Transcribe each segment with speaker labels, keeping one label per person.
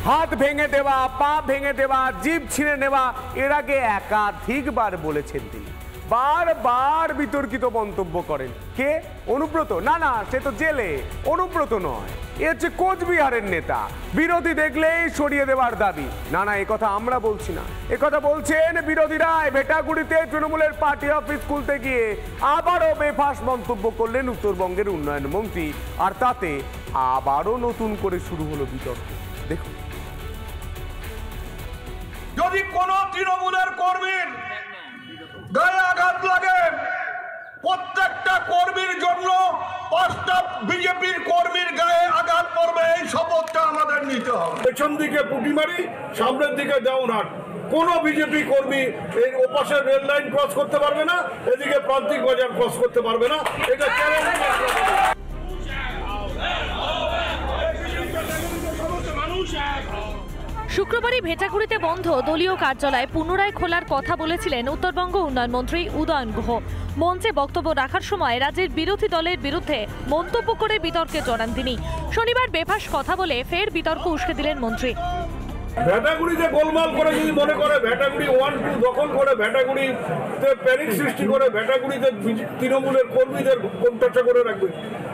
Speaker 1: হাত ভেঙে দেওয়া, পা ভেঙে দেওয়া, জিভ ছিঁড়ে নেওয়া এর আগে একাধিকবার বলেছেন তিনি। বারবার বিতর্কিত মন্তব্য করেন। কে? অনুব্রত? না না, সে তো জেলে। অনুব্রত নয়, এ হচ্ছে কোচবিহারের নেতা। বিরোধী দেখলেই সরিয়ে দেওয়ার দাবি। না না, এ কথা আমরা বলছি না, এ কথা বলছেন বিরোধীরা। ভেটাগুড়িতে তৃণমূলের পার্টি অফিস খুলতে গিয়ে আবারও বেফাঁস মন্তব্য করলেন উত্তরবঙ্গের উন্নয়ন মন্ত্রী, আর তাতে আবারও নতুন করে শুরু হলো বিতর্ক। দেখুন,
Speaker 2: যদি কোন তৃণমূলের কর্মীর গায়ে আঘাত লাগে, প্রত্যেকটা কর্মীর জন্য 5টা বিজেপির কর্মীর গায়ে আঘাত পড়বে, এই শপথটা আমাদের নিতে হবে। পেছন দিকে পুটিমারি, সামনের দিকে দেওনাট। কোন বিজেপি কর্মী এই ওপাশের রেল লাইন ক্রস করতে পারবে না, এদিকে প্রান্তিক বাজার ক্রস করতে পারবে না। এটা চ্যালেঞ্জ।
Speaker 3: শুক্রবারই ভেটাগুড়িতে বন্ধ দলীয় কার্যালয় পুনরায় খোলার কথা বলেছিলেন উত্তরবঙ্গ উন্নয়ন মন্ত্রী উদয়ন গুহ। মঞ্চে বক্তব্য রাখার সময় রাজ্যের বিরোধী দলের বিরুদ্ধে মন্তব্য করে বিতর্কে জড়ান তিনি। শনিবার বেফাঁস কথা বলে ফের বিতর্ক উস্কে দিলেন মন্ত্রী।
Speaker 2: ভেটাগুড়িতে গোলমাল করে যদি মনে করে ভেটাগুড়ি 1-2 দখল করে ভেটাগুড়িতে প্যানিক সৃষ্টি করে ভেটাগুড়িতে তৃণমূলের কর্মীদের কণ্ঠাসা করে রাখবে,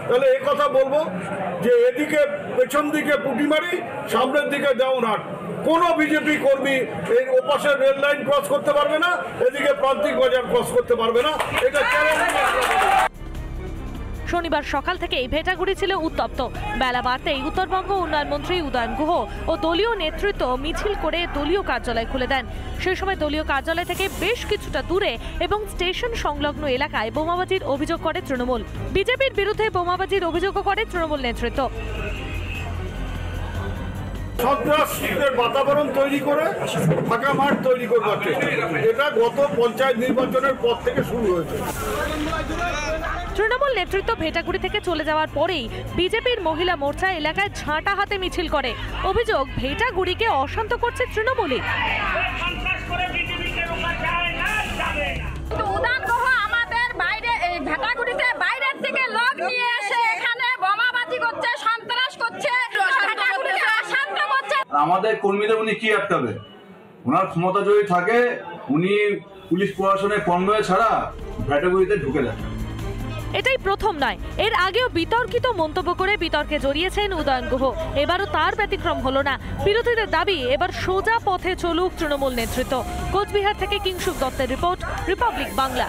Speaker 2: তাহলে এই কথা বলবো যে এদিকে পেছন দিকে পুটিমারি, সামনের দিকে দেওনাট। কোন বিজেপি কর্মী এই ওপাশের রেল লাইন ক্রস করতে পারবে না, এদিকে প্রান্তিক বাজার ক্রস করতে পারবে না। এটা চ্যালেঞ্জ।
Speaker 3: শনিবার সকাল থেকেই ভেটাগুড়ি ছিল উত্তপ্ত। বেলা বাড়তেই উত্তরবঙ্গ উন্নয়ন মন্ত্রী উদয়ন গুহ ও দলীয় নেতৃত্ব মিছিল করে দলীয় কার্যালয় খুলে দেন। সেই সময় দলীয় কার্যালয় থেকে বেশ কিছুটা দূরে এবং স্টেশন সংলগ্ন এলাকায় বোমাবাজির অভিযোগ করে তৃণমূল। বিজেপির বিরুদ্ধে বোমাবাজির অভিযোগও করে তৃণমূল নেতৃত্ব।
Speaker 2: সন্ত্রাসের বাতাবরণ তৈরি করে ফাঁকা মাঠ তৈরি করবার চেষ্টা, এটা গত পঞ্চায়েত নির্বাচনের পর থেকে শুরু হয়েছে।
Speaker 3: তৃণমূল নেতৃত্ব ভেটাগুড়ি থেকে চলে যাওয়ার পরেই বিজেপির মহিলা মোর্চা এলাকায় ঝাঁটা হাতে মিছিল করে। অভিযোগ, ভেটাগুড়িকে অশান্ত করছে তৃণমূলই।
Speaker 4: উদয়ন গুহ আমাদের বাইরে ভেটাগুড়িতে বাইরের থেকে লোক নিয়ে এসে এখানে বোমাবাজি করছে, সন্ত্রাস করছে, ভেটাগুড়িকে অশান্ত করছে।
Speaker 5: আমাদের কর্মীদের উনি কি আটকাবে? ওনার ক্ষমতা যদি থাকে উনি পুলিশ প্রশাসনের কনভয় ছাড়া ভেটাগুড়িতে ঢুকে যান।
Speaker 3: এটাই প্রথম নয়, এর আগেও বিতর্কিত মন্তব্য করে বিতর্কে জড়িয়েছেন উদয়ন গুহ। এবারও তার ব্যতিক্রম হলো না। বিরোধীদের দাবি এবার সোজা পথে চলুক তৃণমূল নেতৃত্ব। কোচবিহার থেকে কিংশুক দত্তের রিপোর্ট, রিপাবলিক বাংলা।